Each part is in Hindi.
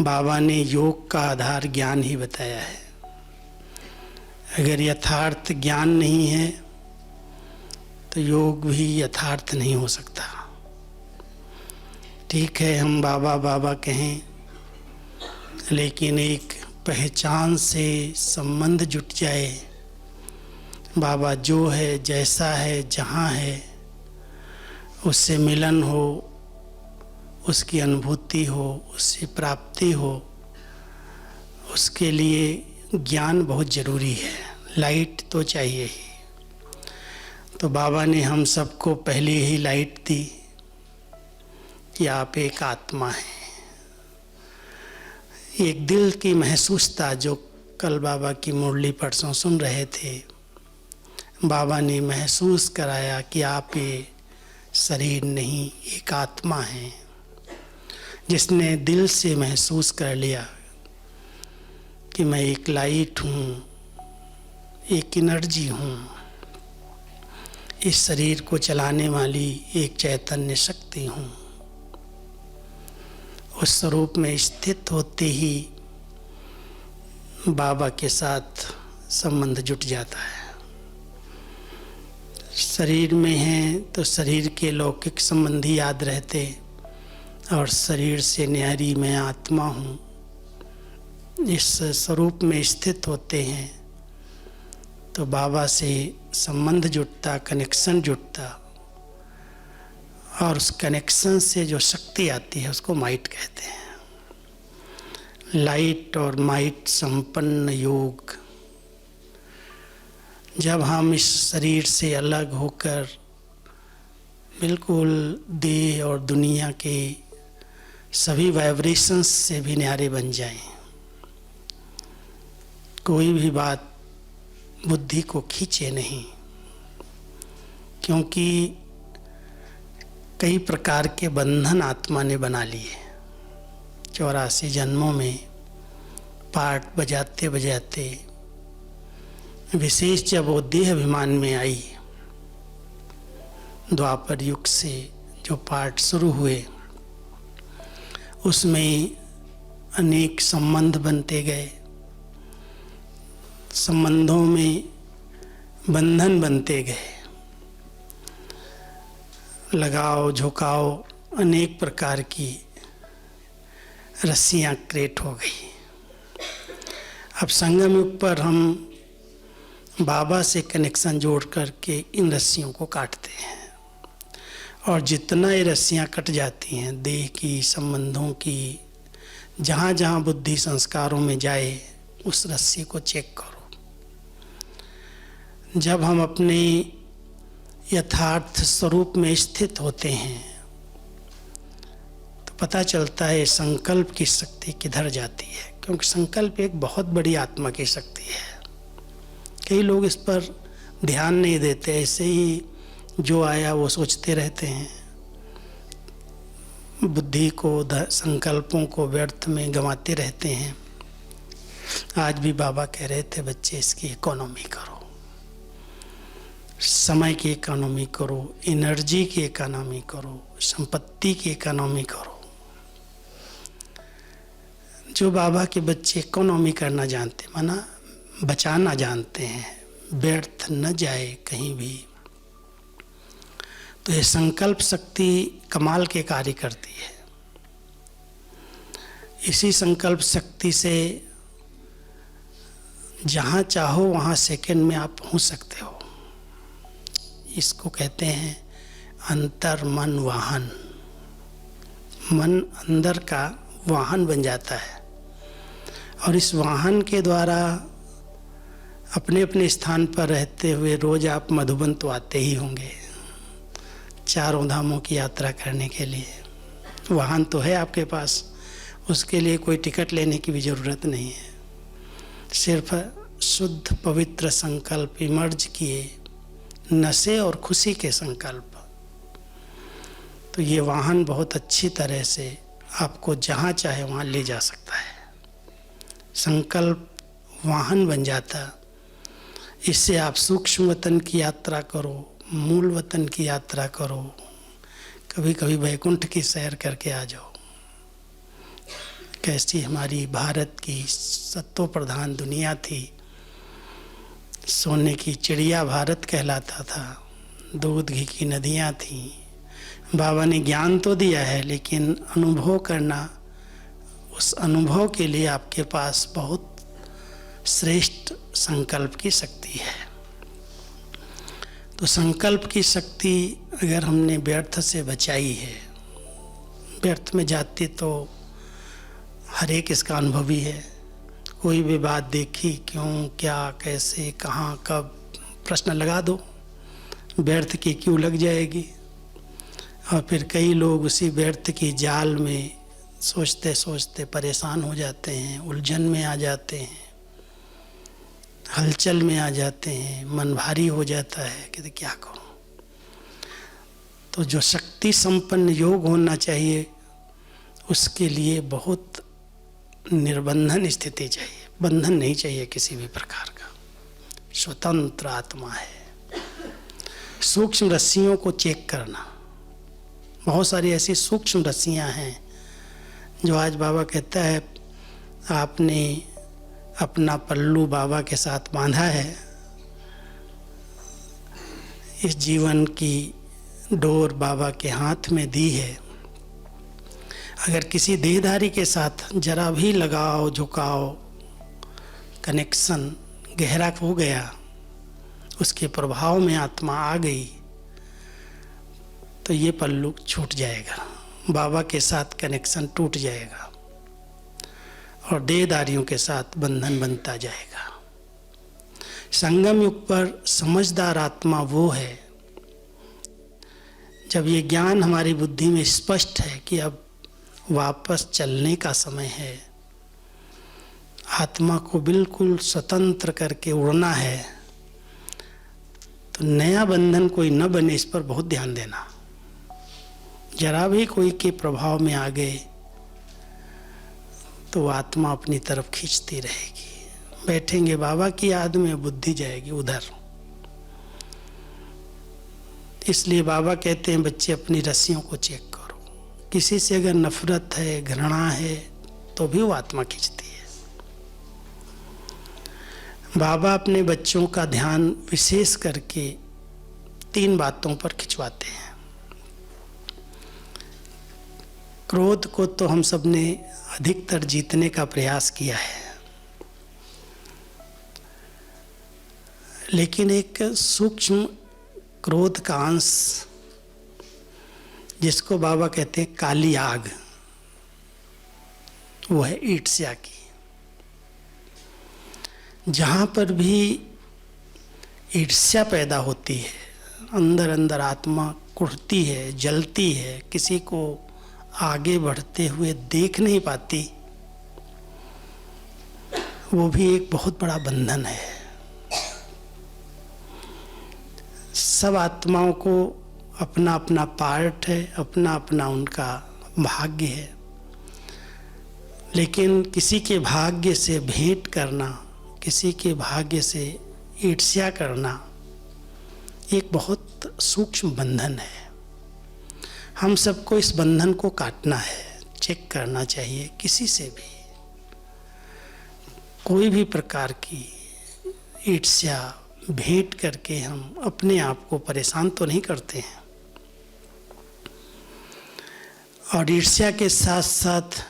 बाबा ने योग का आधार ज्ञान ही बताया है। अगर यथार्थ ज्ञान नहीं है तो योग भी यथार्थ नहीं हो सकता। ठीक है, हम बाबा बाबा कहें, लेकिन एक पहचान से संबंध जुट जाए। बाबा जो है, जैसा है, जहाँ है, उससे मिलन हो, उसकी अनुभूति हो, उससे प्राप्ति हो, उसके लिए ज्ञान बहुत ज़रूरी है। लाइट तो चाहिए ही। तो बाबा ने हम सबको पहले ही लाइट दी कि आप एक आत्मा हैं। एक दिल की महसूस था, जो कल बाबा की मुरली परसों सुन रहे थे। बाबा ने महसूस कराया कि आप ये शरीर नहीं, एक आत्मा है। जिसने दिल से महसूस कर लिया कि मैं एक लाइट हूँ, एक एनर्जी हूँ, इस शरीर को चलाने वाली एक चैतन्य शक्ति हूँ, उस स्वरूप में स्थित होते ही बाबा के साथ संबंध जुट जाता है। शरीर में हैं तो शरीर के लौकिक संबंधी याद रहते, और शरीर से न्यारी मैं आत्मा हूँ, इस स्वरूप में स्थित होते हैं तो बाबा से संबंध जुटता, कनेक्शन जुटता, और उस कनेक्शन से जो शक्ति आती है उसको माइट कहते हैं। लाइट और माइट संपन्न योग। जब हम इस शरीर से अलग होकर बिल्कुल देह और दुनिया के सभी वाइब्रेशंस से भी न्यारे बन जाएं, कोई भी बात बुद्धि को खींचे नहीं, क्योंकि कई प्रकार के बंधन आत्मा ने बना लिए। 84 जन्मों में पाठ बजाते बजाते, विशेष जब वो देह अभिमान में आई, द्वापर युग से जो पाठ शुरू हुए, उसमें अनेक संबंध बनते गए। संबंधों में बंधन बनते गए, लगाव झुकाव, अनेक प्रकार की रस्सियाँ क्रिएट हो गई। अब संगम युग पर हम बाबा से कनेक्शन जोड़ करके इन रस्सियों को काटते हैं, और जितना ये रस्सियाँ कट जाती हैं देह की, संबंधों की, जहाँ जहाँ बुद्धि संस्कारों में जाए, उस रस्सी को चेक करो। जब हम अपने यथार्थ स्वरूप में स्थित होते हैं तो पता चलता है संकल्प की शक्ति किधर जाती है, क्योंकि संकल्प एक बहुत बड़ी आत्मा की शक्ति है। कई लोग इस पर ध्यान नहीं देते, ऐसे ही जो आया वो सोचते रहते हैं, बुद्धि को, संकल्पों को व्यर्थ में गंवाते रहते हैं। आज भी बाबा कह रहे थे, बच्चे इसकी इकोनॉमी करो, समय की इकोनॉमी करो, एनर्जी की इकोनॉमी करो, संपत्ति की इकोनॉमी करो। जो बाबा के बच्चे इकोनॉमी करना जानते, माना बचाना जानते हैं, व्यर्थ न जाए कहीं भी, तो ये संकल्प शक्ति कमाल के कार्य करती है। इसी संकल्प शक्ति से जहाँ चाहो वहाँ सेकंड में आप पहुँच सकते हो। इसको कहते हैं अंतर मन वाहन। मन अंदर का वाहन बन जाता है, और इस वाहन के द्वारा अपने अपने स्थान पर रहते हुए रोज आप मधुबन तो आते ही होंगे, चारों धामों की यात्रा करने के लिए। वाहन तो है आपके पास, उसके लिए कोई टिकट लेने की भी ज़रूरत नहीं है। सिर्फ शुद्ध पवित्र संकल्प इमर्ज किए, नशे और खुशी के संकल्प, तो ये वाहन बहुत अच्छी तरह से आपको जहाँ चाहे वहाँ ले जा सकता है। संकल्प वाहन बन जाता, इससे आप सूक्ष्म वतन की यात्रा करो, मूल वतन की यात्रा करो, कभी कभी वैकुंठ की सैर करके आ जाओ। कैसी हमारी भारत की सत्तो प्रधान दुनिया थी। सोने की चिड़िया भारत कहलाता था, दूध घी की नदियाँ थीं। बाबा ने ज्ञान तो दिया है, लेकिन अनुभव करना, उस अनुभव के लिए आपके पास बहुत श्रेष्ठ संकल्प की शक्ति है। तो संकल्प की शक्ति अगर हमने व्यर्थ से बचाई है, व्यर्थ में जाती तो हर एक इसका अनुभवी है। कोई भी बात देखी, क्यों, क्या, कैसे, कहाँ, कब, प्रश्न लगा दो, व्यर्थ की क्यों लग जाएगी। और फिर कई लोग उसी व्यर्थ की जाल में सोचते सोचते परेशान हो जाते हैं, उलझन में आ जाते हैं, हलचल में आ जाते हैं, मन भारी हो जाता है कि क्या करूं। तो जो शक्ति संपन्न योग होना चाहिए, उसके लिए बहुत निर्बंधन स्थिति चाहिए, बंधन नहीं चाहिए किसी भी प्रकार का। स्वतंत्र आत्मा है। सूक्ष्म रस्सियों को चेक करना, बहुत सारी ऐसी सूक्ष्म रस्सियां हैं जो आज बाबा कहता है आपने अपना पल्लू बाबा के साथ बांधा है, इस जीवन की डोर बाबा के हाथ में दी है। अगर किसी देहधारी के साथ जरा भी लगाव, झुकाव, कनेक्शन गहरा हो गया, उसके प्रभाव में आत्मा आ गई, तो ये पल्लू छूट जाएगा, बाबा के साथ कनेक्शन टूट जाएगा और देहधारियों के साथ बंधन बनता जाएगा। संगम युग पर समझदार आत्मा वो है जब ये ज्ञान हमारी बुद्धि में स्पष्ट है कि अब वापस चलने का समय है, आत्मा को बिल्कुल स्वतंत्र करके उड़ना है, तो नया बंधन कोई न बने, इस पर बहुत ध्यान देना। जरा भी कोई के प्रभाव में आ गए तो आत्मा अपनी तरफ खींचती रहेगी। बैठेंगे बाबा की याद में, बुद्धि जाएगी उधर। इसलिए बाबा कहते हैं बच्चे अपनी रस्सियों को चेक करो। किसी से अगर नफरत है, घृणा है, तो भी वो आत्मा खींचती है। बाबा अपने बच्चों का ध्यान विशेष करके 3 बातों पर खिंचवाते हैं। क्रोध को तो हम सब ने अधिकतर जीतने का प्रयास किया है, लेकिन एक सूक्ष्म क्रोध का अंश, जिसको बाबा कहते हैं काली आग, वो है ईर्ष्या की। जहाँ पर भी ईर्ष्या पैदा होती है, अंदर अंदर आत्मा कुढ़ती है, जलती है, किसी को आगे बढ़ते हुए देख नहीं पाती, वो भी एक बहुत बड़ा बंधन है। सब आत्माओं को अपना अपना पार्ट है, अपना अपना उनका भाग्य है, लेकिन किसी के भाग्य से भेंट करना, किसी के भाग्य से ईर्ष्या करना एक बहुत सूक्ष्म बंधन है। हम सबको इस बंधन को काटना है, चेक करना चाहिए। किसी से भी कोई भी प्रकार की ईर्ष्या भेंट करके हम अपने आप को परेशान तो नहीं करते हैं। और ईर्ष्या के साथ साथ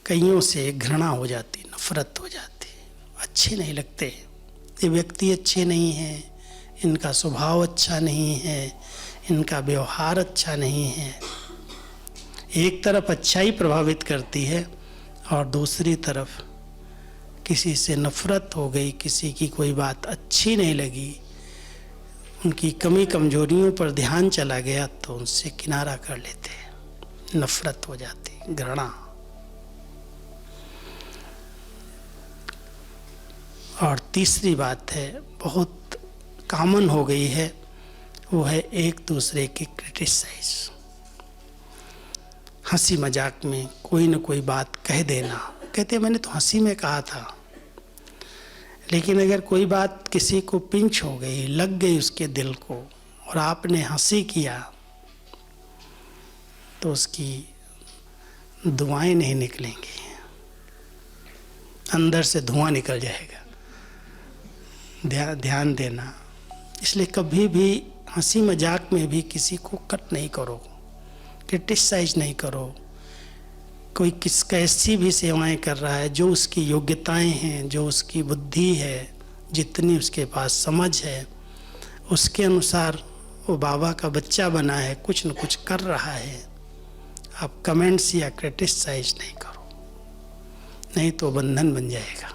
कईयों से घृणा हो जाती, नफरत हो जाती, अच्छे नहीं लगते, ये व्यक्ति अच्छे नहीं हैं, इनका स्वभाव अच्छा नहीं है, इनका व्यवहार अच्छा नहीं है। एक तरफ अच्छाई प्रभावित करती है और दूसरी तरफ किसी से नफरत हो गई, किसी की कोई बात अच्छी नहीं लगी, उनकी कमी कमजोरियों पर ध्यान चला गया, तो उनसे किनारा कर लेते हैं, नफरत हो जाती, घृणा। और तीसरी बात है, बहुत कॉमन हो गई है, वो है एक दूसरे की क्रिटिसाइज। हंसी मजाक में कोई न कोई बात कह देना, कहते मैंने तो हंसी में कहा था, लेकिन अगर कोई बात किसी को पिंच हो गई, लग गई उसके दिल को, और आपने हंसी किया, तो उसकी दुआएं नहीं निकलेंगी, अंदर से धुआं निकल जाएगा। ध्यान देना। इसलिए कभी भी हंसी मजाक में भी किसी को कट नहीं करो, क्रिटिसाइज नहीं करो। कोई किस कैसी भी सेवाएं कर रहा है, जो उसकी योग्यताएं हैं, जो उसकी बुद्धि है, जितनी उसके पास समझ है, उसके अनुसार वो बाबा का बच्चा बना है, कुछ न कुछ कर रहा है। आप कमेंट्स या क्रिटिसाइज नहीं करो, नहीं तो बंधन बन जाएगा।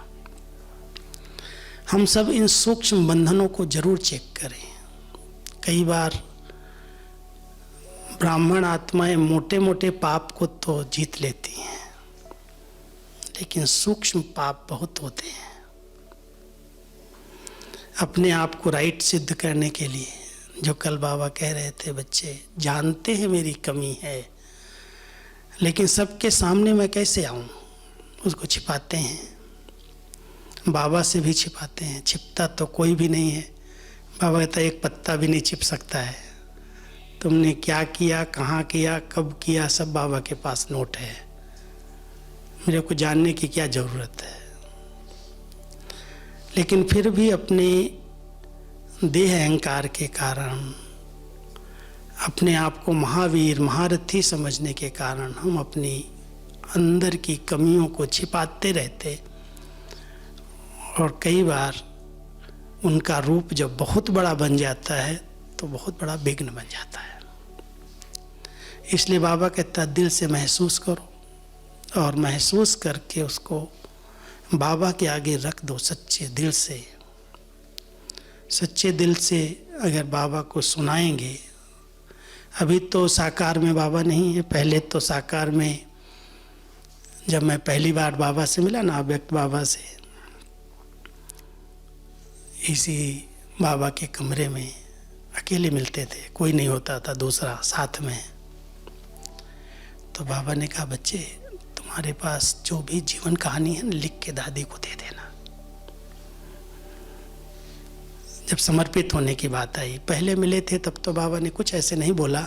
हम सब इन सूक्ष्म बंधनों को जरूर चेक करें। कई बार ब्राह्मण आत्माएं मोटे मोटे पाप को तो जीत लेती हैं, लेकिन सूक्ष्म पाप बहुत होते हैं। अपने आप को राइट सिद्ध करने के लिए, जो कल बाबा कह रहे थे, बच्चे जानते हैं मेरी कमी है, लेकिन सबके सामने मैं कैसे आऊं, उसको छिपाते हैं। बाबा से भी छिपाते हैं, छिपता तो कोई भी नहीं है। बाबा कहता एक पत्ता भी नहीं छिप सकता है। तुमने क्या किया, कहाँ किया, कब किया, सब बाबा के पास नोट है। मेरे को जानने की क्या ज़रूरत है। लेकिन फिर भी अपने देह अहंकार के कारण, अपने आप को महावीर महारथी समझने के कारण हम अपनी अंदर की कमियों को छिपाते रहते, और कई बार उनका रूप जब बहुत बड़ा बन जाता है तो बहुत बड़ा विघ्न बन जाता है। इसलिए बाबा कहता दिल से महसूस करो, और महसूस करके उसको बाबा के आगे रख दो सच्चे दिल से। सच्चे दिल से अगर बाबा को सुनाएंगे, अभी तो साकार में बाबा नहीं है, पहले तो साकार में जब मैं पहली बार बाबा से मिला ना, अव्यक्त बाबा से, इसी बाबा के कमरे में अकेले मिलते थे, कोई नहीं होता था दूसरा साथ में। तो बाबा ने कहा बच्चे तुम्हारे पास जो भी जीवन कहानी है लिख के दादी को दे देना। जब समर्पित होने की बात आई, पहले मिले थे तब तो बाबा ने कुछ ऐसे नहीं बोला,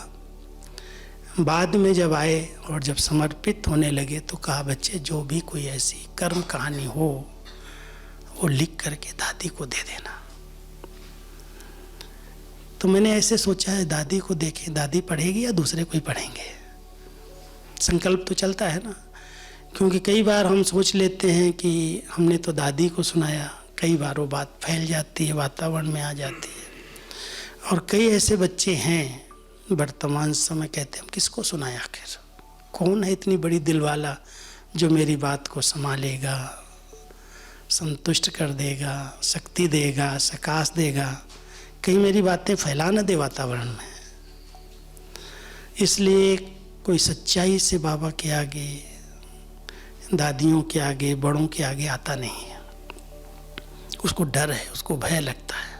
बाद में जब आए और जब समर्पित होने लगे तो कहा बच्चे जो भी कोई ऐसी कर्म कहानी हो वो लिख करके दादी को दे देना। तो मैंने ऐसे सोचा है दादी को देखें, दादी पढ़ेगी या दूसरे कोई पढ़ेंगे। संकल्प तो चलता है ना, क्योंकि कई बार हम सोच लेते हैं कि हमने तो दादी को सुनाया, कई बार वो बात फैल जाती है, वातावरण में आ जाती है। और कई ऐसे बच्चे हैं वर्तमान समय कहते हैं हम किसको सुनाया, आखिर कौन है इतनी बड़ी दिलवाला जो मेरी बात को संभालेगा, संतुष्ट कर देगा, शक्ति देगा, सकाश देगा, कहीं मेरी बातें फैला न दे वातावरण में। इसलिए कोई सच्चाई से बाबा के आगे, दादियों के आगे, बड़ों के आगे आता नहीं है। उसको डर है, उसको भय लगता है।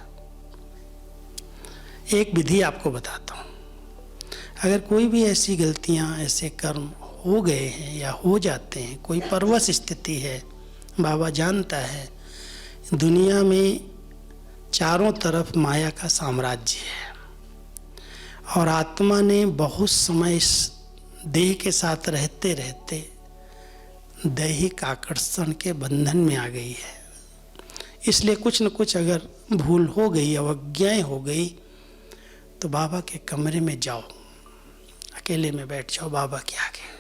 एक विधि आपको बताता हूँ। अगर कोई भी ऐसी गलतियाँ, ऐसे कर्म हो गए हैं या हो जाते हैं, कोई परवश स्थिति है, बाबा जानता है दुनिया में चारों तरफ माया का साम्राज्य है, और आत्मा ने बहुत समय इस देह के साथ रहते रहते दैहिक आकर्षण के बंधन में आ गई है। इसलिए कुछ न कुछ अगर भूल हो गई, अवज्ञाएं हो गई, तो बाबा के कमरे में जाओ, अकेले में बैठ जाओ बाबा के आगे,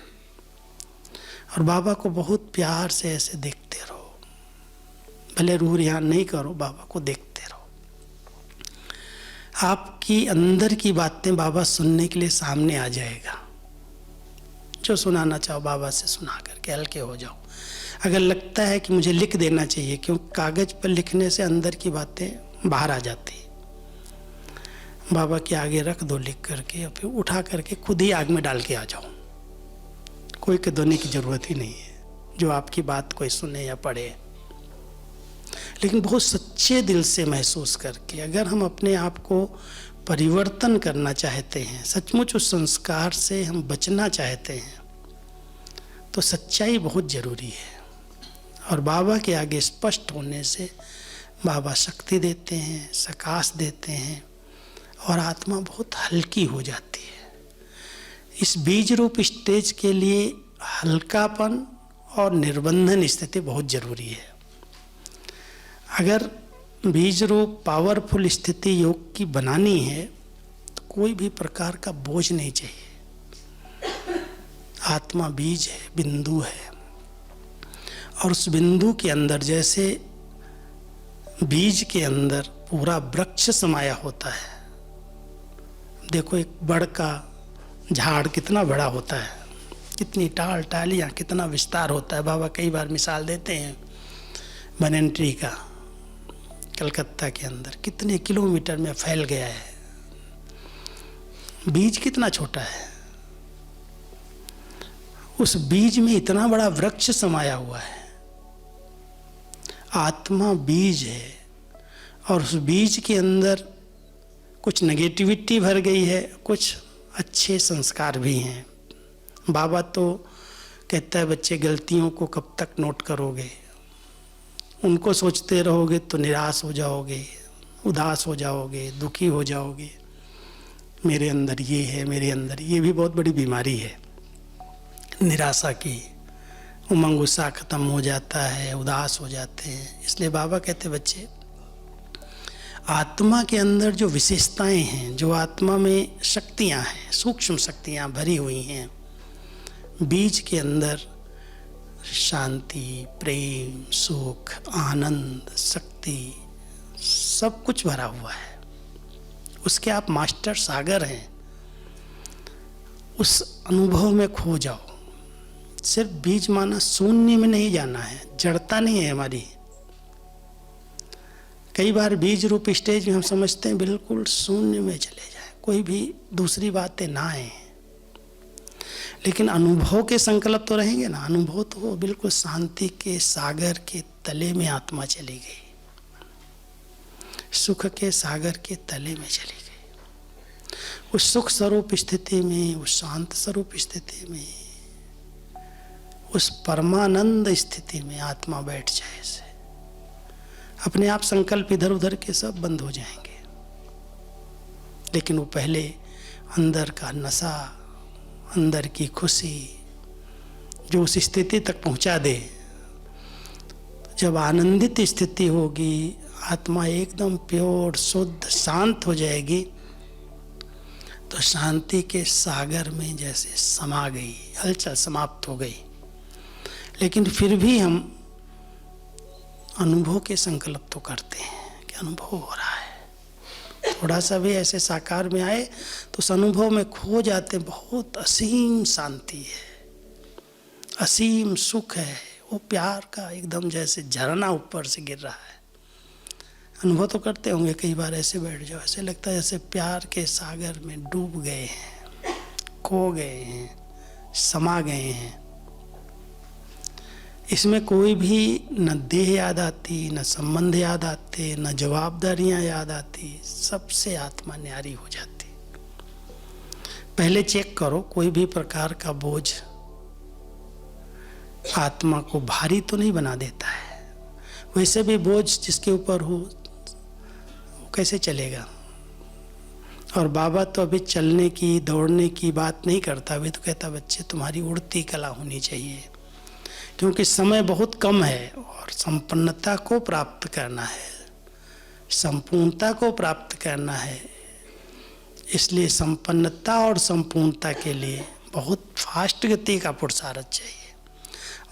और बाबा को बहुत प्यार से ऐसे देखते रहो। भले रूह रियान नहीं करो, बाबा को देखते रहो। आपकी अंदर की बातें बाबा सुनने के लिए सामने आ जाएगा। जो सुनाना चाहो बाबा से सुना करके हल्के हो जाओ। अगर लगता है कि मुझे लिख देना चाहिए, क्योंकि कागज पर लिखने से अंदर की बातें बाहर आ जाती, बाबा के आगे रख दो लिख करके, और फिर उठा करके खुद ही आग में डाल के आ जाओ। कोई के धोने की जरूरत ही नहीं है जो आपकी बात कोई सुने या पढ़े। लेकिन बहुत सच्चे दिल से महसूस करके, अगर हम अपने आप को परिवर्तन करना चाहते हैं, सचमुच उस संस्कार से हम बचना चाहते हैं, तो सच्चाई बहुत जरूरी है। और बाबा के आगे स्पष्ट होने से बाबा शक्ति देते हैं, सकाश देते हैं, और आत्मा बहुत हल्की हो जाती है। इस बीज रूप स्टेज के लिए हल्कापन और निर्बंधन स्थिति बहुत जरूरी है। अगर बीज रूप पावरफुल स्थिति योग की बनानी है तो कोई भी प्रकार का बोझ नहीं चाहिए। आत्मा बीज है, बिंदु है, और उस बिंदु के अंदर जैसे बीज के अंदर पूरा वृक्ष समाया होता है। देखो एक बड़ का झाड़ कितना बड़ा होता है, कितनी टालियाँ, कितना विस्तार होता है। बाबा कई बार मिसाल देते हैं बनन ट्री का, कलकत्ता के अंदर कितने किलोमीटर में फैल गया है। बीज कितना छोटा है, उस बीज में इतना बड़ा वृक्ष समाया हुआ है। आत्मा बीज है और उस बीज के अंदर कुछ नेगेटिविटी भर गई है, कुछ अच्छे संस्कार भी हैं। बाबा तो कहता है बच्चे गलतियों को कब तक नोट करोगे, उनको सोचते रहोगे तो निराश हो जाओगे, उदास हो जाओगे, दुखी हो जाओगे। मेरे अंदर ये है, मेरे अंदर ये भी बहुत बड़ी बीमारी है, निराशा की। उमंग उत्साह खत्म हो जाता है, उदास हो जाते हैं। इसलिए बाबा कहते बच्चे आत्मा के अंदर जो विशेषताएं हैं, जो आत्मा में शक्तियां हैं, सूक्ष्म शक्तियां भरी हुई हैं, बीज के अंदर शांति, प्रेम, सुख, आनंद, शक्ति सब कुछ भरा हुआ है। उसके आप मास्टर सागर हैं। उस अनुभव में खो जाओ। सिर्फ बीज माना शून्य में नहीं जाना है, जड़ता नहीं है हमारी। कई बार बीज रूप स्टेज में हम समझते हैं बिल्कुल शून्य में चले जाए, कोई भी दूसरी बातें ना आए, लेकिन अनुभव के संकल्प तो रहेंगे ना। अनुभव तो बिल्कुल शांति के सागर के तले में आत्मा चली गई, सुख के सागर के तले में चली गई। उस सुख स्वरूप स्थिति में, उस शांत स्वरूप स्थिति में, उस परमानंद स्थिति में आत्मा बैठ जाए से अपने आप संकल्प इधर उधर के सब बंद हो जाएंगे। लेकिन वो पहले अंदर का नशा, अंदर की खुशी जो उस स्थिति तक पहुंचा दे। जब आनंदित स्थिति होगी, आत्मा एकदम प्योर, शुद्ध, शांत हो जाएगी, तो शांति के सागर में जैसे समा गई, हलचल समाप्त हो गई। लेकिन फिर भी हम अनुभव के संकल्प तो करते हैं कि अनुभव हो रहा है। थोड़ा सा भी ऐसे साकार में आए तो उस अनुभव में खो जाते। बहुत असीम शांति है, असीम सुख है, वो प्यार का एकदम जैसे झरना ऊपर से गिर रहा है। अनुभव तो करते होंगे कई बार, ऐसे बैठ जाओ, ऐसे लगता है जैसे प्यार के सागर में डूब गए हैं, खो गए हैं, समा गए हैं। इसमें कोई भी न देह याद आती, न संबंध याद आते, न जवाबदारियां याद आती, सबसे आत्मा न्यारी हो जाती। पहले चेक करो कोई भी प्रकार का बोझ आत्मा को भारी तो नहीं बना देता है। वैसे भी बोझ जिसके ऊपर हो वो कैसे चलेगा। और बाबा तो अभी चलने की, दौड़ने की बात नहीं करता। अभी तो कहता बच्चे तुम्हारी उड़ती कला होनी चाहिए, क्योंकि समय बहुत कम है और संपन्नता को प्राप्त करना है, संपूर्णता को प्राप्त करना है। इसलिए संपन्नता और संपूर्णता के लिए बहुत फास्ट गति का पुरुषार्थ चाहिए।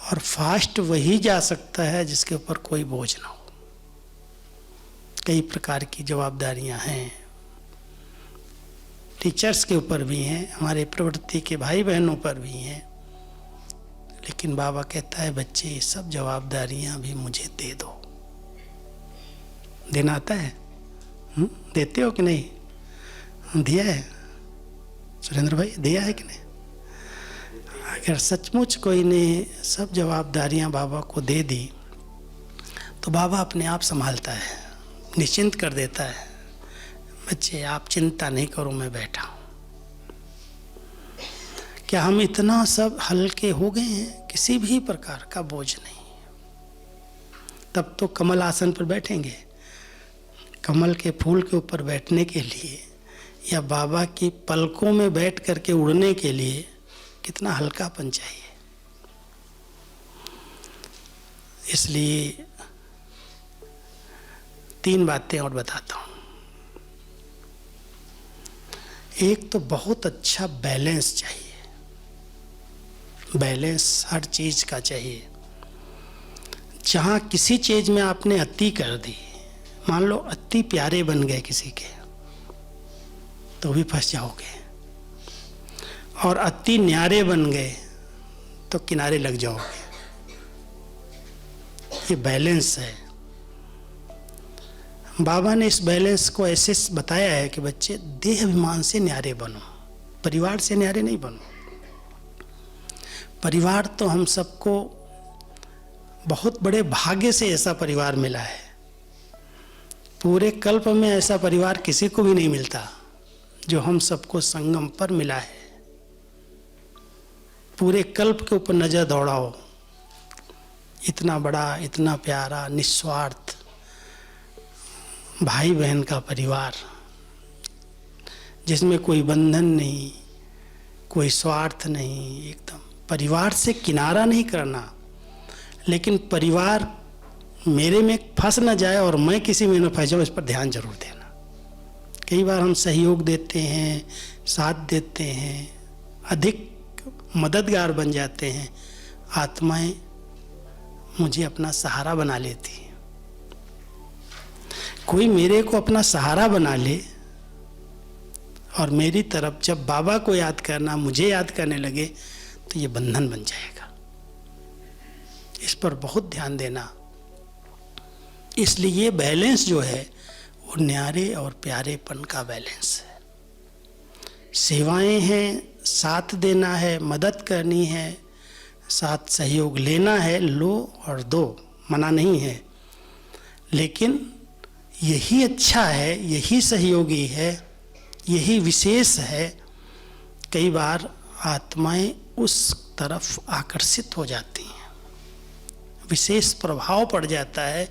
और फास्ट वही जा सकता है जिसके ऊपर कोई बोझ ना हो। कई प्रकार की जवाबदारियां हैं, टीचर्स के ऊपर भी हैं, हमारे प्रवृत्ति के भाई बहनों पर भी हैं। लेकिन बाबा कहता है बच्चे ये सब जवाबदारियां भी मुझे दे दो। देना आता है? देते हो कि नहीं? दिया है सुरेंद्र भाई? दिया है कि नहीं? अगर सचमुच कोई ने सब जवाबदारियां बाबा को दे दी तो बाबा अपने आप संभालता है, निश्चिंत कर देता है। बच्चे आप चिंता नहीं करो, मैं बैठा हूँ। क्या हम इतना सब हल्के हो गए हैं? किसी भी प्रकार का बोझ नहीं। तब तो कमल आसन पर बैठेंगे। कमल के फूल के ऊपर बैठने के लिए या बाबा की पलकों में बैठ करके उड़ने के लिए कितना हल्कापन चाहिए। इसलिए 3 बातें और बताता हूँ। एक तो बहुत अच्छा बैलेंस चाहिए, बैलेंस हर चीज का चाहिए। जहाँ किसी चीज में आपने अति कर दी, मान लो अति प्यारे बन गए किसी के, तो भी फंस जाओगे, और अति न्यारे बन गए तो किनारे लग जाओगे। ये बैलेंस है। बाबा ने इस बैलेंस को ऐसे बताया है कि बच्चे देह अभिमान से न्यारे बनो, परिवार से न्यारे नहीं बनो। परिवार तो हम सबको बहुत बड़े भाग्य से ऐसा परिवार मिला है। पूरे कल्प में ऐसा परिवार किसी को भी नहीं मिलता जो हम सबको संगम पर मिला है। पूरे कल्प के ऊपर नजर दौड़ाओ, इतना बड़ा, इतना प्यारा, निस्वार्थ भाई बहन का परिवार, जिसमें कोई बंधन नहीं, कोई स्वार्थ नहीं, एकदम परिवार से किनारा नहीं करना। लेकिन परिवार मेरे में फंस ना जाए और मैं किसी में न फंस जाऊँ, इस पर ध्यान जरूर देना। कई बार हम सहयोग देते हैं, साथ देते हैं, अधिक मददगार बन जाते हैं, आत्माएं मुझे अपना सहारा बना लेती हैं। कोई मेरे को अपना सहारा बना ले और मेरी तरफ जब बाबा को याद करना, मुझे याद करने लगे, तो ये बंधन बन जाएगा। इस पर बहुत ध्यान देना। इसलिए ये बैलेंस जो है वो न्यारे और प्यारेपन का बैलेंस है। सेवाएं हैं, साथ देना है, मदद करनी है, साथ सहयोग लेना है, लो और दो, मना नहीं है। लेकिन यही अच्छा है, यही सहयोगी है, यही विशेष है। कई बार आत्माएं उस तरफ आकर्षित हो जाती हैं, विशेष प्रभाव पड़ जाता है,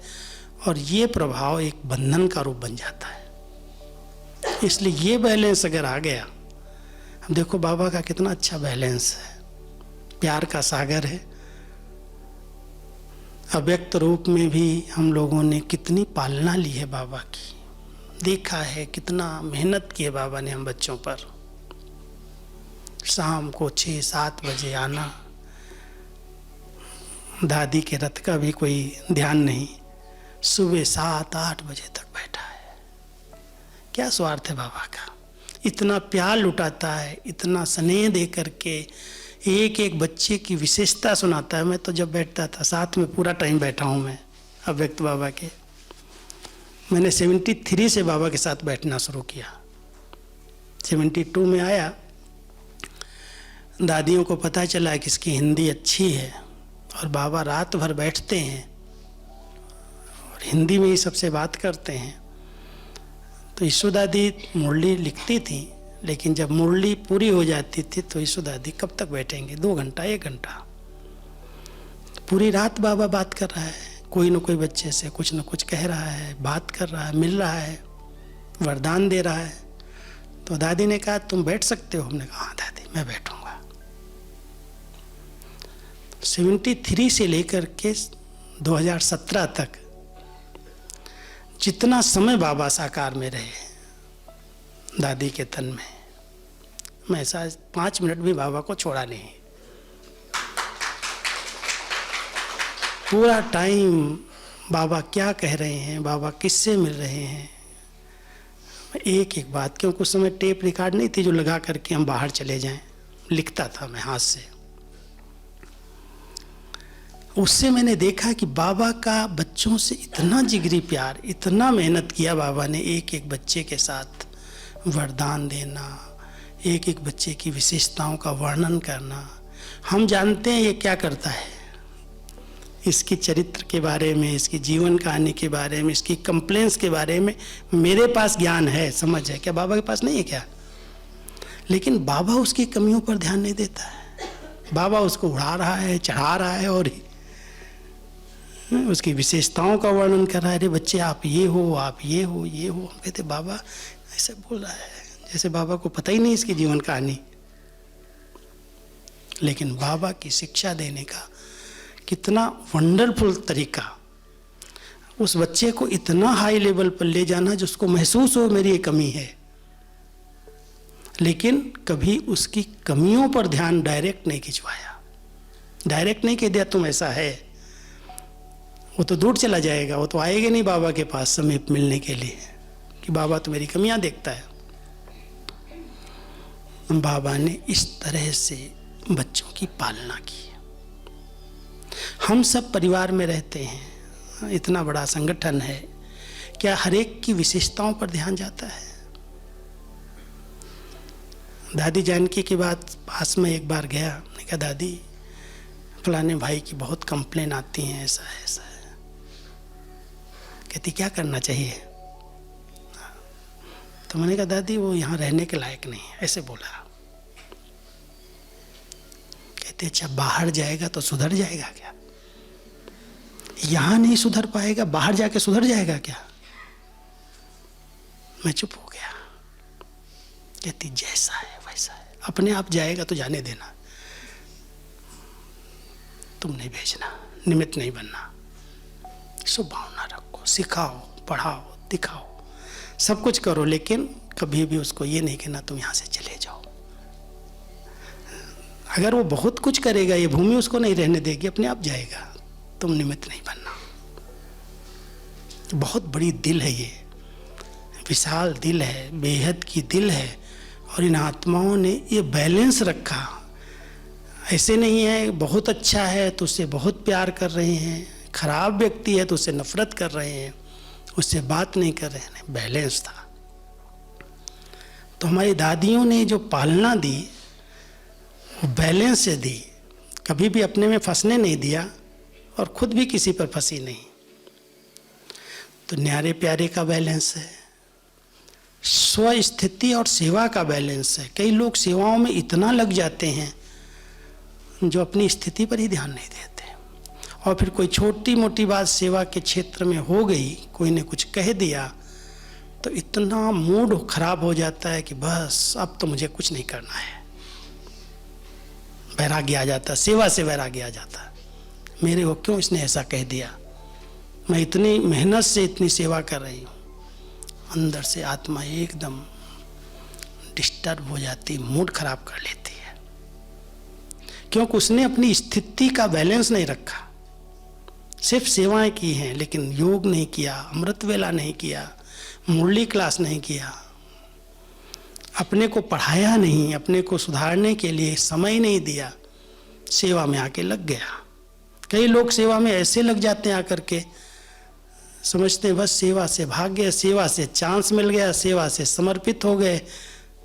और ये प्रभाव एक बंधन का रूप बन जाता है। इसलिए ये बैलेंस अगर आ गया, हम देखो बाबा का कितना अच्छा बैलेंस है, प्यार का सागर है। अव्यक्त रूप में भी हम लोगों ने कितनी पालना ली है बाबा की, देखा है कितना मेहनत की है बाबा ने हम बच्चों पर। शाम को 6-7 बजे आना, दादी के रथ का भी कोई ध्यान नहीं, सुबह 7-8 बजे तक बैठा है। क्या स्वार्थ है बाबा का, इतना प्यार लुटाता है, इतना स्नेह दे करके एक एक बच्चे की विशेषता सुनाता है। मैं तो जब बैठता था साथ में पूरा टाइम बैठा हूँ मैं अव्यक्त बाबा के। मैंने 73 से बाबा के साथ बैठना शुरू किया। 72 में आया, दादियों को पता चला कि इसकी हिंदी अच्छी है और बाबा रात भर बैठते हैं और हिंदी में ही सबसे बात करते हैं। तो ईशु दादी मुरली लिखती थी, लेकिन जब मुरली पूरी हो जाती थी तो ईशु दादी कब तक बैठेंगे, 2 घंटा 1 घंटा। पूरी रात बाबा बात कर रहा है, कोई न कोई बच्चे से कुछ न कुछ कह रहा है, बात कर रहा है, मिल रहा है, वरदान दे रहा है। तो दादी ने कहा तुम बैठ सकते हो। हमने कहा हाँ दादी मैं बैठूंगा। 73 से लेकर के 2017 तक जितना समय बाबा साकार में रहे दादी के तन में, मैं ऐसा 5 मिनट भी बाबा को छोड़ा नहीं। पूरा टाइम बाबा क्या कह रहे हैं, बाबा किससे मिल रहे हैं, एक एक बात। क्योंकि उस समय टेप रिकॉर्ड नहीं थी जो लगा करके हम बाहर चले जाएं, लिखता था मैं हाथ से। उससे मैंने देखा कि बाबा का बच्चों से इतना जिगरी प्यार, इतना मेहनत किया बाबा ने एक एक बच्चे के साथ, वरदान देना, एक एक बच्चे की विशेषताओं का वर्णन करना। हम जानते हैं ये क्या करता है, इसकी चरित्र के बारे में, इसकी जीवन कहानी के बारे में, इसकी कंप्लेंट्स के बारे में मेरे पास ज्ञान है, समझ है। क्या बाबा के पास नहीं है क्या? लेकिन बाबा उसकी कमियों पर ध्यान नहीं देता है। बाबा उसको उड़ा रहा है, चढ़ा रहा है और उसकी विशेषताओं का वर्णन कर रहा है। अरे बच्चे आप ये हो, आप ये हो, ये हो। हम कहते बाबा ऐसे बोल रहा है जैसे बाबा को पता ही नहीं इसकी जीवन कहानी। लेकिन बाबा की शिक्षा देने का कितना वंडरफुल तरीका, उस बच्चे को इतना हाई लेवल पर ले जाना जिसको महसूस हो मेरी ये कमी है, लेकिन कभी उसकी कमियों पर ध्यान डायरेक्ट नहीं खिंचवाया, डायरेक्ट नहीं कह दिया तुम ऐसा है। वो तो दूर चला जाएगा, वो तो आएगा नहीं बाबा के पास समीप मिलने के लिए कि बाबा तो मेरी कमियां देखता है। बाबा ने इस तरह से बच्चों की पालना की। हम सब परिवार में रहते हैं, इतना बड़ा संगठन है, क्या हर एक की विशेषताओं पर ध्यान जाता है? दादी जानकी की बात पास में एक बार गया, मैंने कहा दादी फलाने भाई की बहुत कंप्लेन आती हैं, ऐसा है ऐसा है। कहती क्या करना चाहिए? तो मैंने कहा दादी वो यहाँ रहने के लायक नहीं है, ऐसे बोला। कहते अच्छा बाहर जाएगा तो सुधर जाएगा क्या? यहां नहीं सुधर पाएगा, बाहर जाके सुधर जाएगा क्या? मैं चुप हो गया। कहती जैसा है वैसा है, अपने आप जाएगा तो जाने देना, तुम नहीं भेजना, निमित्त नहीं बनना। शुभभावना रखो, सिखाओ, पढ़ाओ, दिखाओ, सब कुछ करो, लेकिन कभी भी उसको ये नहीं कहना तुम यहां से चले जाओ। अगर वो बहुत कुछ करेगा, ये भूमि उसको नहीं रहने देगी, अपने आप जाएगा, तुम निमित्त नहीं बनना। बहुत बड़ी दिल है ये, विशाल दिल है, बेहद की दिल है, और इन आत्माओं ने ये बैलेंस रखा। ऐसे नहीं है बहुत अच्छा है तो उससे बहुत प्यार कर रहे हैं, खराब व्यक्ति है तो उससे नफरत कर रहे हैं, उससे बात नहीं कर रहे हैं, बैलेंस था। तो हमारी दादियों ने जो पालना दी वो बैलेंस से दी, कभी भी अपने में फंसने नहीं दिया और खुद भी किसी पर फंसी नहीं। तो न्यारे प्यारे का बैलेंस है, स्व स्थिति और सेवा का बैलेंस है। कई लोग सेवाओं में इतना लग जाते हैं जो अपनी स्थिति पर ही ध्यान नहीं देते, और फिर कोई छोटी मोटी बात सेवा के क्षेत्र में हो गई, कोई ने कुछ कह दिया तो इतना मूड खराब हो जाता है कि बस अब तो मुझे कुछ नहीं करना है। वैराग्य आ जाता, सेवा से वैराग्य आ जाता, मेरे को क्यों इसने ऐसा कह दिया, मैं इतनी मेहनत से इतनी सेवा कर रही हूँ। अंदर से आत्मा एकदम डिस्टर्ब हो जाती, मूड खराब कर लेती है, क्योंकि उसने अपनी स्थिति का बैलेंस नहीं रखा। सिर्फ सेवाएं की हैं लेकिन योग नहीं किया, अमृत वेला नहीं किया, मुरली क्लास नहीं किया, अपने को पढ़ाया नहीं, अपने को सुधारने के लिए समय नहीं दिया, सेवा में आके लग गया। कई लोग सेवा में ऐसे लग जाते हैं आकर के, समझते हैं बस सेवा से भाग गए, सेवा से चांस मिल गया, सेवा से समर्पित हो गए,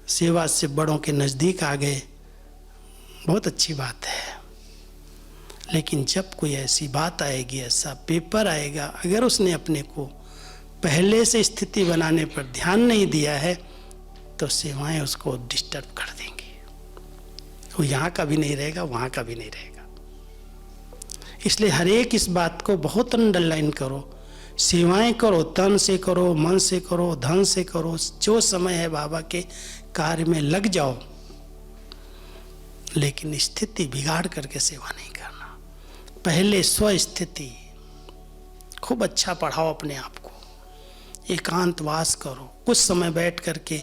सेवा से बड़ों के नज़दीक आ गए। बहुत अच्छी बात है, लेकिन जब कोई ऐसी बात आएगी, ऐसा पेपर आएगा, अगर उसने अपने को पहले से स्थिति बनाने पर ध्यान नहीं दिया है तो सेवाएं उसको डिस्टर्ब कर देंगी। वो यहाँ का भी नहीं रहेगा, वहाँ का भी नहीं रहेगा। इसलिए हर एक इस बात को बहुत अंडरलाइन करो, सेवाएं करो, तन से करो, मन से करो, धन से करो, जो समय है बाबा के कार्य में लग जाओ, लेकिन स्थिति बिगाड़ करके सेवा नहीं करना। पहले स्व स्थिति, खूब अच्छा पढ़ाओ अपने आप को, एकांतवास करो, कुछ समय बैठ करके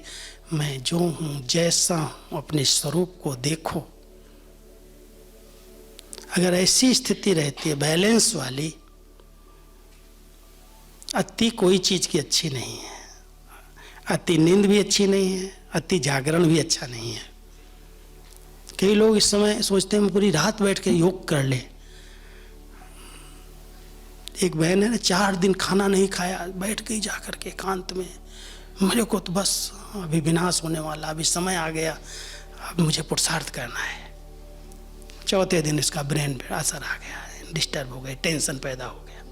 मैं जो हूँ जैसा हूँ अपने स्वरूप को देखो। अगर ऐसी स्थिति रहती है बैलेंस वाली, अति कोई चीज की अच्छी नहीं है, अति नींद भी अच्छी नहीं है, अति जागरण भी अच्छा नहीं है। कई लोग इस समय सोचते हैं पूरी रात बैठ के योग कर ले। एक बहन है ना, 4 दिन खाना नहीं खाया, बैठ गई जा करके एकांत में, मेरे को तो बस अभी विनाश होने वाला, अभी समय आ गया, अब मुझे पुरुषार्थ करना है। चौथे दिन इसका ब्रेन पे असर आ गया, डिस्टर्ब हो गई, टेंशन पैदा हो गया,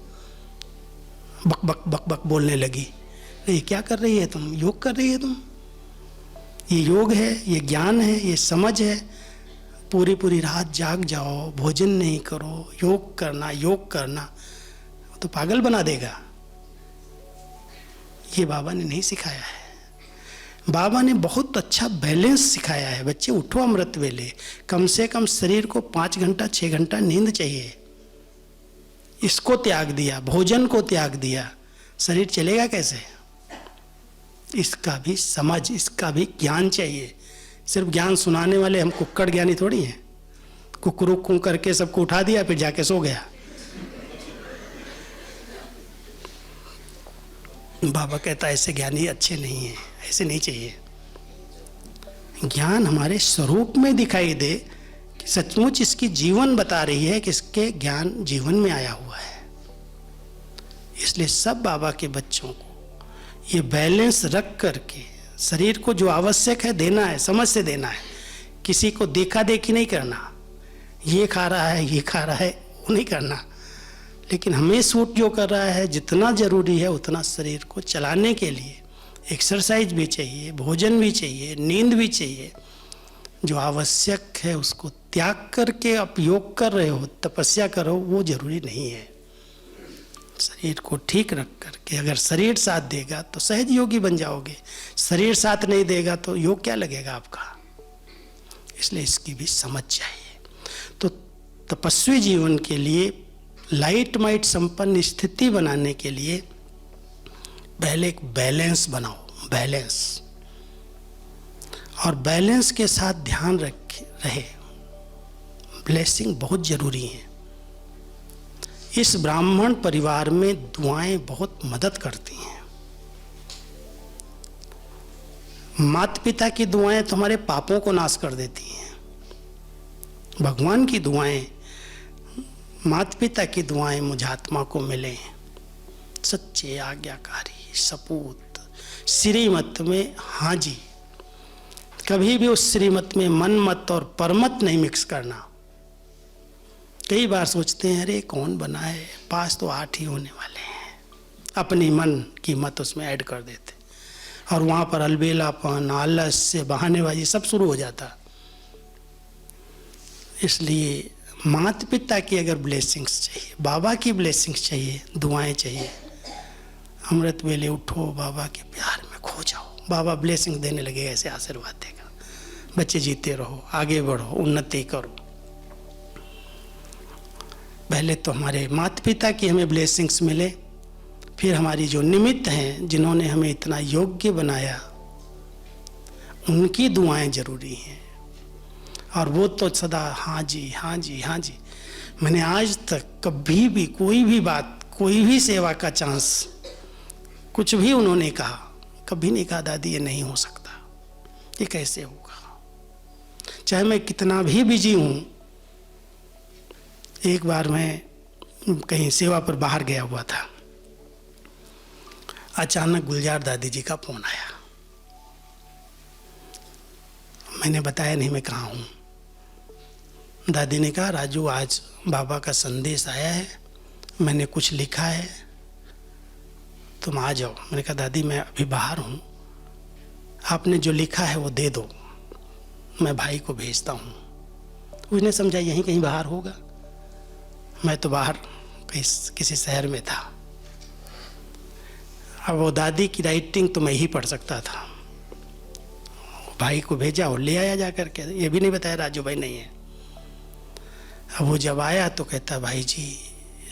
बक बक बक बक बोलने लगी। नहीं, क्या कर रही है तुम? योग कर रही है तुम? ये योग है, ये ज्ञान है, ये समझ है। पूरी पूरी रात जाग जाओ, भोजन नहीं करो, योग करना तो पागल बना देगा। ये बाबा ने नहीं सिखाया है। बाबा ने बहुत अच्छा बैलेंस सिखाया है। बच्चे उठो अमृत वेले, कम से कम शरीर को 5 घंटा 6 घंटा नींद चाहिए। इसको त्याग दिया, भोजन को त्याग दिया, शरीर चलेगा कैसे? इसका भी समझ, इसका भी ज्ञान चाहिए। सिर्फ ज्ञान सुनाने वाले हम कुक्कड़ ज्ञानी थोड़ी हैं। कुकरू करके सबको उठा दिया फिर जाके सो गया। बाबा कहता है ऐसे ज्ञानी अच्छे नहीं हैं, ऐसे नहीं चाहिए। ज्ञान हमारे स्वरूप में दिखाई दे कि सचमुच इसकी जीवन बता रही है कि इसके ज्ञान जीवन में आया हुआ है। इसलिए सब बाबा के बच्चों को ये बैलेंस रख करके शरीर को जो आवश्यक है देना है, समझ से देना है। किसी को देखा देखी नहीं करना, ये खा रहा है ये खा रहा है वो नहीं करना, लेकिन हमें सूट जो कर रहा है, जितना जरूरी है उतना शरीर को चलाने के लिए एक्सरसाइज भी चाहिए, भोजन भी चाहिए, नींद भी चाहिए। जो आवश्यक है उसको त्याग करके आप योग कर रहे हो, तपस्या करो, वो जरूरी नहीं है। शरीर को ठीक रख करके अगर शरीर साथ देगा तो सहज योगी बन जाओगे, शरीर साथ नहीं देगा तो योग क्या लगेगा आपका। इसलिए इसकी भी समझ चाहिए। तो तपस्वी जीवन के लिए लाइट माइट संपन्न स्थिति बनाने के लिए पहले एक बैलेंस बनाओ, बैलेंस। और बैलेंस के साथ ध्यान रहे, ब्लेसिंग बहुत जरूरी है। इस ब्राह्मण परिवार में दुआएं बहुत मदद करती हैं। माता पिता की दुआएं तुम्हारे पापों को नाश कर देती हैं। भगवान की दुआएं, माता पिता की दुआएं मुझ आत्मा को मिले, सच्चे आज्ञाकारी सपूत, श्रीमत में हाजी। कभी भी उस श्रीमत में मन मत और परमत नहीं मिक्स करना। कई बार सोचते हैं अरे कौन बनाए, पास तो 8 ही होने वाले हैं, अपनी मन की मत उसमें ऐड कर देते और वहाँ पर अलबेलापन, आलस्य, बहानेबाजी सब शुरू हो जाता। इसलिए माता पिता की अगर ब्लेसिंग्स चाहिए, बाबा की ब्लेसिंग्स चाहिए, दुआएं चाहिए, अमृत वेले उठो, बाबा के प्यार में खो जाओ, बाबा ब्लेसिंग देने लगे, ऐसे आशीर्वाद देगा। बच्चे जीते रहो, आगे बढ़ो, उन्नति करो। पहले तो हमारे माता पिता की हमें ब्लेसिंग्स मिले, फिर हमारी जो निमित्त हैं, जिन्होंने हमें इतना योग्य बनाया, उनकी दुआएं जरूरी हैं। और वो तो सदा हाँ जी हाँ जी हाँ जी। मैंने आज तक कभी भी कोई भी बात, कोई भी सेवा का चांस, कुछ भी उन्होंने कहा, कभी नहीं कहा दादी ये नहीं हो सकता, ये कैसे होगा। चाहे मैं कितना भी बिजी हूँ। एक बार मैं कहीं सेवा पर बाहर गया हुआ था, अचानक गुलजार दादी जी का फोन आया। मैंने बताया नहीं मैं कहाँ हूँ। दादी ने कहा राजू आज बाबा का संदेश आया है, मैंने कुछ लिखा है, तुम आ जाओ। मैंने कहा दादी मैं अभी बाहर हूँ, आपने जो लिखा है वो दे दो, मैं भाई को भेजता हूँ। उसने समझा यहीं कहीं बाहर होगा। मैं तो बाहर किसी शहर में था। अब वो दादी की राइटिंग तो मैं ही पढ़ सकता था। भाई को भेजा और ले आया जा करके, ये भी नहीं बताया राजू भाई नहीं है। अब वो जब आया तो कहता भाई जी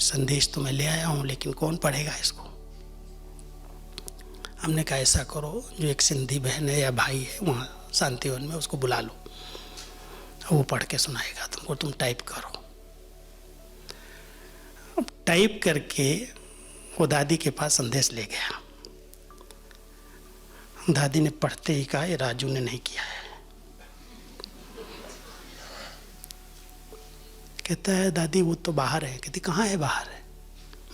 संदेश तो मैं ले आया हूँ, लेकिन कौन पढ़ेगा इसको। हमने कहा ऐसा करो, जो एक सिंधी बहन है या भाई है वहाँ शांतिवन में, उसको बुला लो, वो पढ़ के सुनाएगा तुमको, तुम टाइप करो। अब टाइप करके वो दादी के पास संदेश ले गया। दादी ने पढ़ते ही कहा ये राजू ने नहीं किया है। कहता है दादी वो तो बाहर है। कहती कहाँ है बाहर है,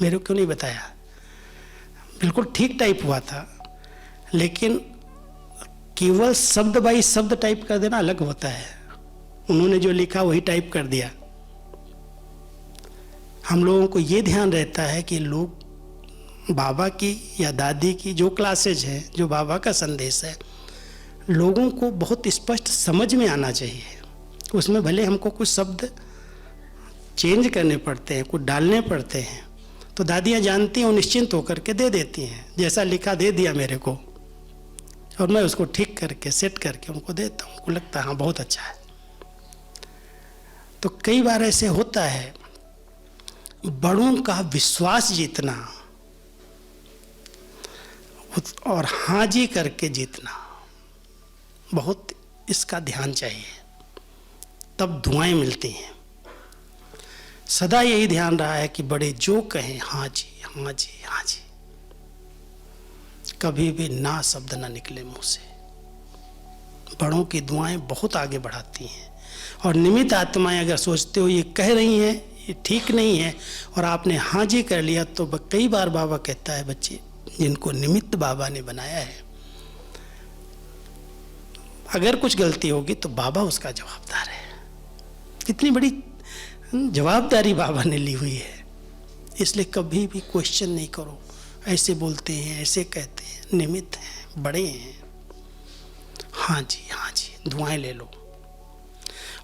मेरे को क्यों नहीं बताया। बिल्कुल ठीक टाइप हुआ था, लेकिन केवल शब्द बाई शब्द टाइप कर देना अलग होता है। उन्होंने जो लिखा वही टाइप कर दिया। हम लोगों को ये ध्यान रहता है कि लोग बाबा की या दादी की जो क्लासेज हैं, जो बाबा का संदेश है, लोगों को बहुत स्पष्ट समझ में आना चाहिए। उसमें भले हमको कुछ शब्द चेंज करने पड़ते हैं, कुछ डालने पड़ते हैं, तो दादियाँ जानती हैं, वो निश्चिंत होकर के दे देती हैं। जैसा लिखा दे दिया मेरे को, और मैं उसको ठीक करके सेट करके उनको देता हूँ। उनको लगता है हाँ बहुत अच्छा है। तो कई बार ऐसे होता है बड़ों का विश्वास जीतना और हाँ जी करके जीतना, बहुत इसका ध्यान चाहिए, तब दुआएं मिलती हैं। सदा यही ध्यान रहा है कि बड़े जो कहें हाँ जी हाँ जी हाँ जी, कभी भी ना शब्द ना निकले मुंह से। बड़ों की दुआएं बहुत आगे बढ़ाती हैं। और निमित्त आत्माएं अगर सोचते हो ये कह रही हैं ये ठीक नहीं है और आपने हाँ जी कर लिया, तो कई बार बाबा कहता है बच्चे जिनको निमित्त बाबा ने बनाया है, अगर कुछ गलती होगी तो बाबा उसका जवाबदार है। कितनी बड़ी जवाबदारी बाबा ने ली हुई है। इसलिए कभी भी क्वेश्चन नहीं करो, ऐसे बोलते हैं ऐसे कहते हैं, निमित्त हैं, बड़े हैं, हाँ जी दुआएं ले लो।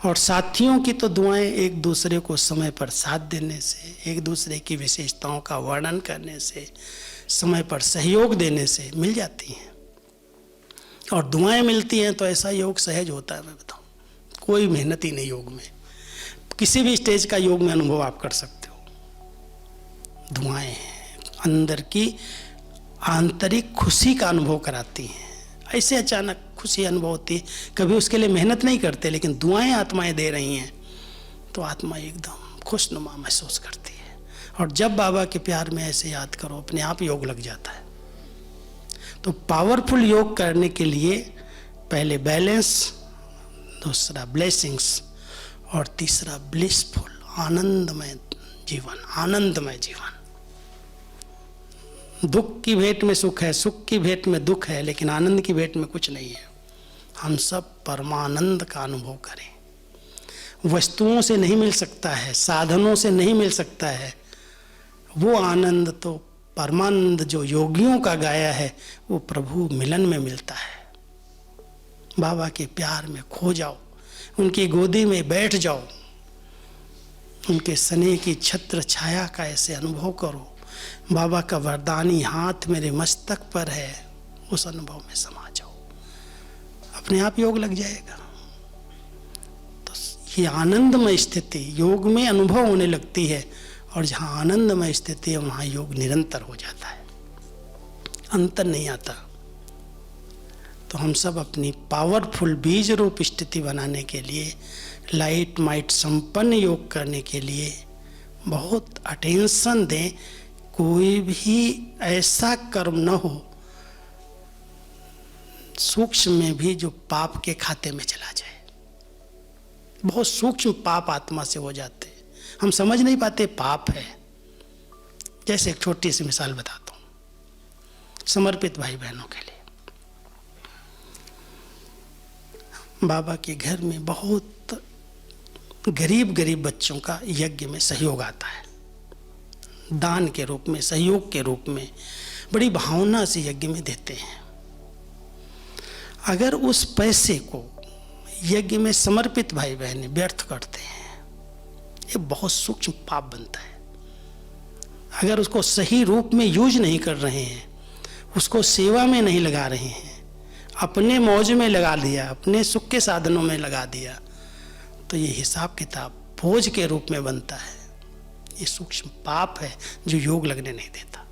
और साथियों की तो दुआएं एक दूसरे को समय पर साथ देने से, एक दूसरे की विशेषताओं का वर्णन करने से, समय पर सहयोग देने से मिल जाती हैं। और दुआएं मिलती हैं तो ऐसा योग सहज होता है। मैं बताऊं, कोई मेहनत ही नहीं योग में, किसी भी स्टेज का योग में अनुभव आप कर सकते हो। दुआएं हैं, अंदर की आंतरिक खुशी का अनुभव कराती हैं। ऐसे अचानक खुशी अनुभव होती है, कभी उसके लिए मेहनत नहीं करते, लेकिन दुआएं आत्माएं दे रही हैं तो आत्मा एकदम खुशनुमा महसूस करती है। और जब बाबा के प्यार में ऐसे याद करो, अपने आप योग लग जाता है। तो पावरफुल योग करने के लिए पहले बैलेंस, दूसरा ब्लेसिंग्स और तीसरा ब्लिसफुल, आनंदमय जीवन, आनंदमय जीवन। दुख की भेंट में सुख है, सुख की भेंट में दुख है, लेकिन आनंद की भेंट में कुछ नहीं है। हम सब परमानंद का अनुभव करें। वस्तुओं से नहीं मिल सकता है, साधनों से नहीं मिल सकता है। वो आनंद तो परमानंद जो योगियों का गाया है, वो प्रभु मिलन में मिलता है। बाबा के प्यार में खो जाओ, उनकी गोदी में बैठ जाओ, उनके स्नेह की छत्र छाया का ऐसे अनुभव करो। बाबा का वरदानी हाथ मेरे मस्तक पर है, उस अनुभव में समा जाओ, अपने आप योग लग जाएगा। तो ये आनंदमय स्थिति योग में अनुभव होने लगती है, और जहाँ आनंदमय स्थिति है वहाँ योग निरंतर हो जाता है, अंतर नहीं आता। तो हम सब अपनी पावरफुल बीज रूप स्थिति बनाने के लिए, लाइट माइट संपन्न योग करने के लिए बहुत अटेंशन दें। कोई भी ऐसा कर्म न हो सूक्ष्म में भी जो पाप के खाते में चला जाए। बहुत सूक्ष्म पाप आत्मा से हो जाते हैं, हम समझ नहीं पाते पाप है। जैसे एक छोटी सी मिसाल बताता हूँ समर्पित भाई बहनों के लिए। बाबा के घर में बहुत गरीब बच्चों का यज्ञ में सहयोग आता है, दान के रूप में, सहयोग के रूप में, बड़ी भावना से यज्ञ में देते हैं। अगर उस पैसे को यज्ञ में समर्पित भाई बहन व्यर्थ करते हैं, ये बहुत सूक्ष्म पाप बनता है। अगर उसको सही रूप में यूज नहीं कर रहे हैं, उसको सेवा में नहीं लगा रहे हैं, अपने मौज में लगा दिया, अपने सुख के साधनों में लगा दिया, तो ये हिसाब किताब बोझ के रूप में बनता है। ये सूक्ष्म पाप है जो योग लगने नहीं देता।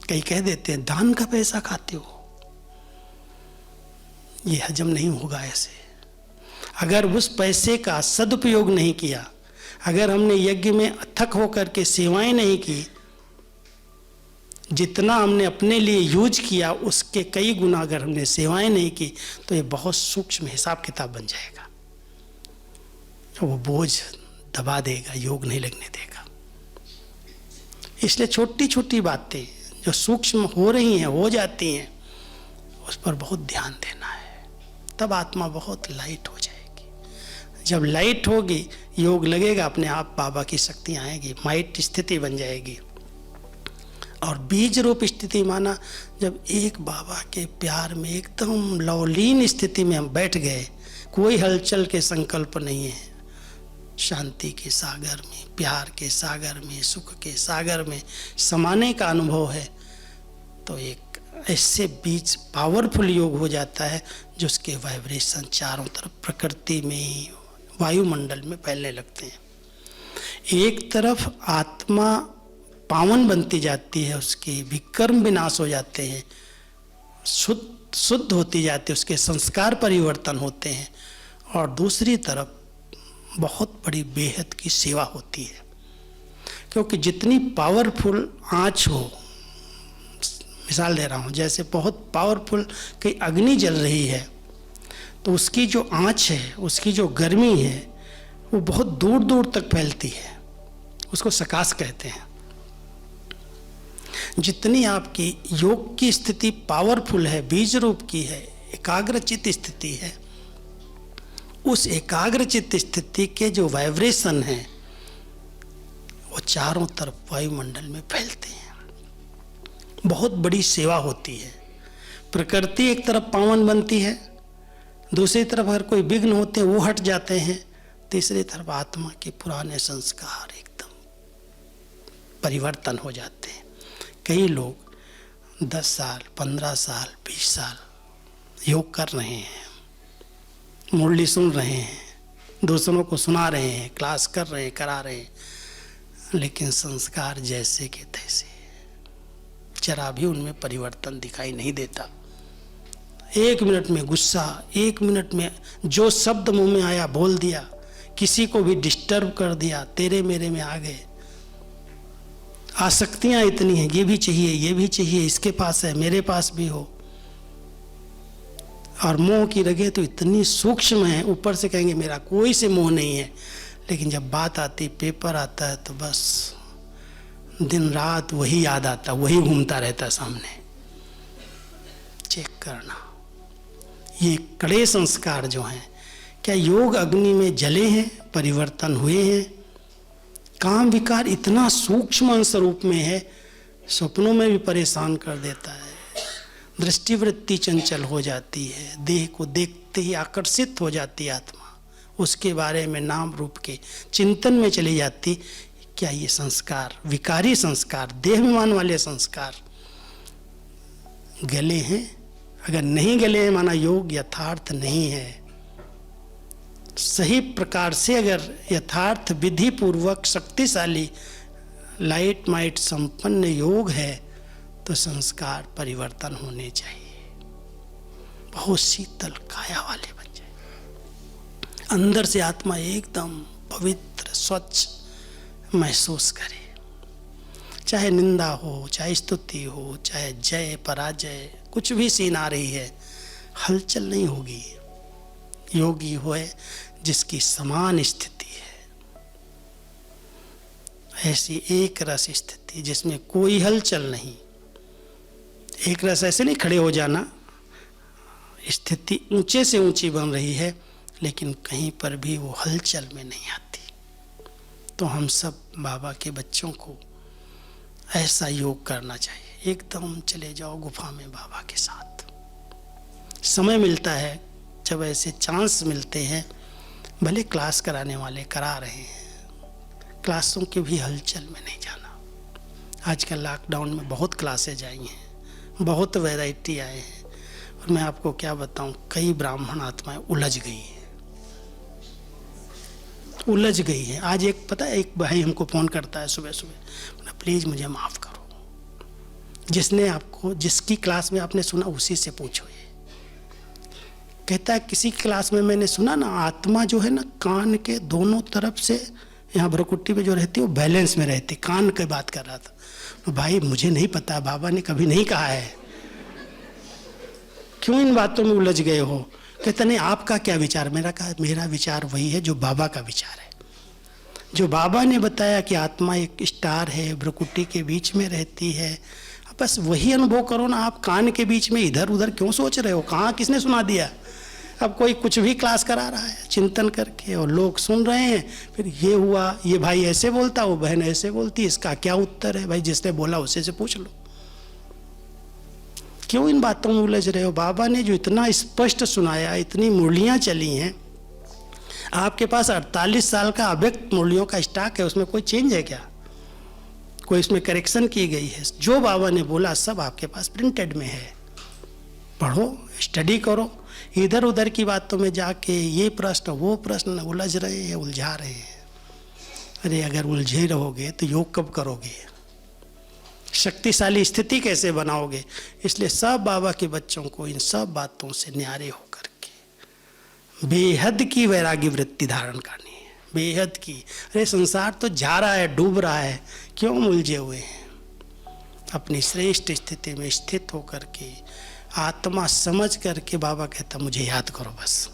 कई कह देते हैं दान का पैसा खाते हो, ये हजम नहीं होगा ऐसे। अगर उस पैसे का सदुपयोग नहीं किया, अगर हमने यज्ञ में अथक होकर के सेवाएं नहीं की, जितना हमने अपने लिए यूज किया उसके कई गुना अगर हमने सेवाएं नहीं की, तो ये बहुत सूक्ष्म हिसाब किताब बन जाएगा। वो बोझ दबा देगा, योग नहीं लगने देगा। इसलिए छोटी छोटी बातें जो सूक्ष्म हो रही हैं, हो जाती हैं, उस पर बहुत ध्यान देना है। तब आत्मा बहुत लाइट हो जाएगी। जब लाइट होगी, योग लगेगा, अपने आप बाबा की शक्ति आएगी, माइट स्थिति बन जाएगी। और बीज रूप स्थिति माना, जब एक बाबा के प्यार में एकदम लवलीन स्थिति में हम बैठ गए, कोई हलचल के संकल्प नहीं है, शांति के सागर में, प्यार के सागर में, सुख के सागर में समाने का अनुभव है, तो एक ऐसे बीच पावरफुल योग हो जाता है जिसके वाइब्रेशन चारों तरफ प्रकृति में, वायुमंडल में फैलने लगते हैं। एक तरफ आत्मा पावन बनती जाती है, उसके विकर्म विनाश हो जाते हैं, शुद्ध होती जाती है, उसके संस्कार परिवर्तन होते हैं, और दूसरी तरफ बहुत बड़ी बेहद की सेवा होती है। क्योंकि जितनी पावरफुल आँच हो, मिसाल दे रहा हूँ, जैसे बहुत पावरफुल कहीं अग्नि जल रही है तो उसकी जो आँच है, उसकी जो गर्मी है, वो बहुत दूर दूर तक फैलती है, उसको सकाश कहते हैं। जितनी आपकी योग की स्थिति पावरफुल है, बीज रूप की है, एकाग्रचित स्थिति है, उस एकाग्रचित स्थिति के जो वाइब्रेशन है वो चारों तरफ वायुमंडल में फैलते हैं। बहुत बड़ी सेवा होती है। प्रकृति एक तरफ पावन बनती है, दूसरी तरफ अगर कोई विघ्न होते हैं वो हट जाते हैं, तीसरी तरफ आत्मा के पुराने संस्कार एकदम परिवर्तन हो जाते हैं। कई लोग 10 साल, 15 साल, 20 साल योग कर रहे हैं, मुरली सुन रहे हैं, दूसरों को सुना रहे हैं, क्लास कर रहे हैं, करा रहे हैं, लेकिन संस्कार जैसे के तैसे, जरा भी उनमें परिवर्तन दिखाई नहीं देता। 1 मिनट में गुस्सा, 1 मिनट में जो शब्द मुंह में आया बोल दिया, किसी को भी डिस्टर्ब कर दिया, तेरे मेरे में आ गए। आसक्तियां इतनी हैं, ये भी चाहिए, ये भी चाहिए, इसके पास है, मेरे पास भी हो। और मोह की रगें तो इतनी सूक्ष्म है, ऊपर से कहेंगे मेरा कोई से मोह नहीं है, लेकिन जब बात आती, पेपर आता है, तो बस दिन रात वही याद आता, वही घूमता रहता सामने। चेक करना, ये कड़े संस्कार जो हैं, क्या योग अग्नि में जले हैं, परिवर्तन हुए हैं? काम विकार इतना सूक्ष्म अंश रूप में है, सपनों में भी परेशान कर देता है। दृष्टिवृत्ति चंचल हो जाती है, देह को देखते ही आकर्षित हो जाती है आत्मा, उसके बारे में नाम रूप के चिंतन में चली जाती। क्या ये संस्कार, विकारी संस्कार, देहाभिमान वाले संस्कार गले हैं? अगर नहीं गले हैं, माना योग यथार्थ नहीं है। सही प्रकार से अगर यथार्थ विधि पूर्वक शक्तिशाली लाइट माइट संपन्न योग है, तो संस्कार परिवर्तन होने चाहिए, बहुत शीतल काया वाले बन जाए, अंदर से आत्मा एकदम पवित्र स्वच्छ महसूस करे। चाहे निंदा हो, चाहे स्तुति हो, चाहे जय पराजय, कुछ भी सीन आ रही है, हलचल नहीं होगी। योगी होए जिसकी समान स्थिति है, ऐसी एक रस स्थिति जिसमें कोई हलचल नहीं। एक रस ऐसे नहीं खड़े हो जाना, स्थिति ऊंचे से ऊंची बन रही है, लेकिन कहीं पर भी वो हलचल में नहीं आती। तो हम सब बाबा के बच्चों को ऐसा योग करना चाहिए। एकदम चले जाओ गुफा में बाबा के साथ। समय मिलता है, जब ऐसे चांस मिलते हैं, भले क्लास कराने वाले करा रहे हैं, क्लासों के भी हलचल में नहीं जाना। आजकल लॉकडाउन में बहुत क्लासेज आई हैं, बहुत वैरायटी आए हैं, और मैं आपको क्या बताऊं, कई ब्राह्मण आत्माएं उलझ गई हैं, उलझ गई है। आज एक पता है, एक भाई हमको फ़ोन करता है सुबह सुबह, प्लीज़ मुझे माफ़ करो, जिसने आपको, जिसकी क्लास में आपने सुना उसी से पूछो। ये कहता है किसी क्लास में मैंने सुना ना, आत्मा जो है ना, कान के दोनों तरफ से, यहाँ भ्रुकुटी में जो रहती है वो बैलेंस में रहती। कान की बात कर रहा था। तो भाई मुझे नहीं पता, बाबा ने कभी नहीं कहा है, क्यों इन बातों में उलझ गए हो? कहता नहीं, आपका क्या विचार? मेरा विचार वही है जो बाबा का विचार है। जो बाबा ने बताया कि आत्मा एक स्टार है, भ्रुकुटी के बीच में रहती है, बस वही अनुभव करो ना। आप कान के बीच में इधर उधर क्यों सोच रहे हो? कहाँ किसने सुना दिया? अब कोई कुछ भी क्लास करा रहा है चिंतन करके, और लोग सुन रहे हैं, फिर ये हुआ, ये भाई ऐसे बोलता, वो बहन ऐसे बोलती, इसका क्या उत्तर है? भाई जिसने बोला उसे से पूछ लो। क्यों इन बातों में उलझ रहे हो? बाबा ने जो इतना स्पष्ट सुनाया, इतनी मुरलियाँ चली हैं, आपके पास 48 साल का अव्यक्त मुरलियों का स्टॉक है, उसमें कोई चेंज है क्या? कोई इसमें करेक्शन की गई है? जो बाबा ने बोला सब आपके पास प्रिंटेड में है। पढ़ो, स्टडी करो। इधर उधर की बातों में जाके ये प्रश्न वो प्रश्न उलझ रहे हैं, उलझा रहे हैं। अरे अगर उलझे रहोगे तो योग कब करोगे, शक्तिशाली स्थिति कैसे बनाओगे। इसलिए सब बाबा के बच्चों को इन सब बातों से न्यारे होकर के बेहद की वैरागी वृत्ति धारण करनी है, बेहद की। अरे संसार तो जा रहा है, डूब रहा है, क्यों उलझे हुए हैं। अपनी श्रेष्ठ स्थिति में स्थित होकर के आत्मा समझ करके बाबा कहता मुझे याद करो बस।